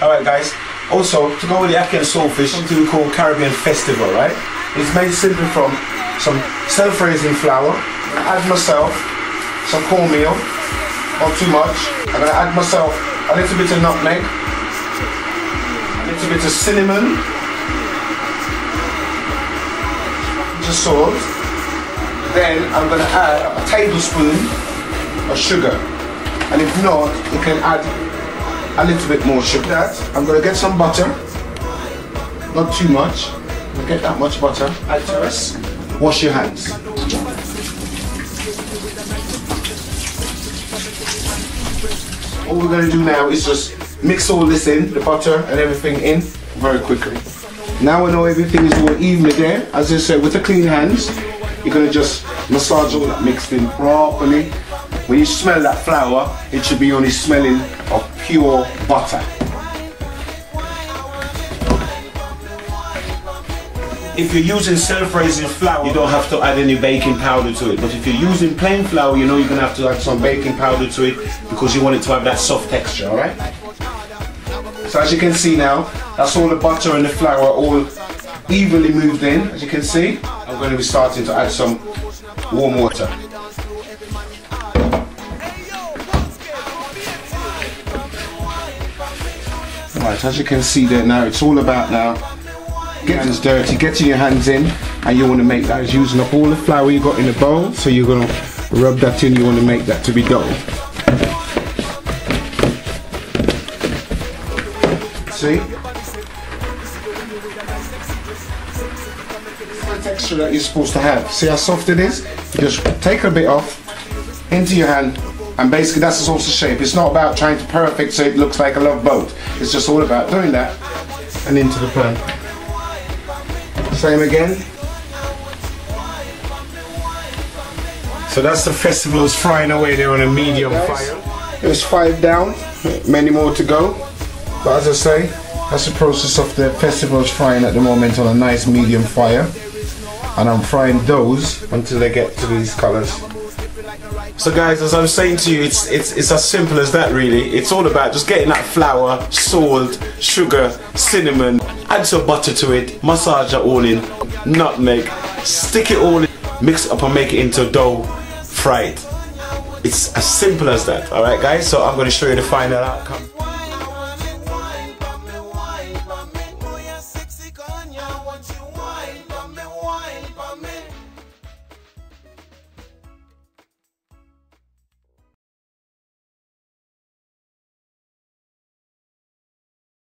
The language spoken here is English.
Alright guys, also to go with the ackee and saltfish, something we call Caribbean Festival, right? It's made simply from some self-raising flour. I add myself some cornmeal, not too much. I'm going to add myself a little bit of nutmeg, a little bit of cinnamon, just salt. Then I'm going to add a tablespoon of sugar. And if not, you can add a little bit more sugar. I'm going to get some butter, not too much. We'll get that much butter. Add to us. Wash your hands. All we're going to do now is just mix all this in, the butter and everything in, very quickly. Now we know everything is all evenly there. As I said, with the clean hands, you're going to just massage all that mixed in properly. When you smell that flour, it should be only smelling of pure butter. If you're using self-raising flour, you don't have to add any baking powder to it. But if you're using plain flour, you know you're going to have to add some baking powder to it because you want it to have that soft texture, alright? So as you can see now, that's all the butter and the flour all evenly moved in, as you can see. I'm going to be starting to add some warm water. Right, as you can see there now, it's all about now getting this dirty, getting your hands in, and you want to make that as using up all the flour you got in the bowl. So you're going to rub that in, you want to make that to be dough. See? The texture that you're supposed to have. See how soft it is? You just take a bit off into your hand, and basically that's the sort of shape. It's not about trying to perfect so it looks like a love boat. It's just all about doing that and into the pan. Same again. So that's the festival's frying away there on a medium fire. There's 5 down, many more to go. But as I say, that's the process of the festival's frying at the moment on a nice medium fire. And I'm frying those until they get to these colours. So guys, as I'm saying to you, it's as simple as that really. It's all about just getting that flour, salt, sugar, cinnamon, add some butter to it, massage it all in, nutmeg, stick it all in, mix it up and make it into dough, fry it. It's as simple as that, alright guys? So I'm going to show you the final outcome.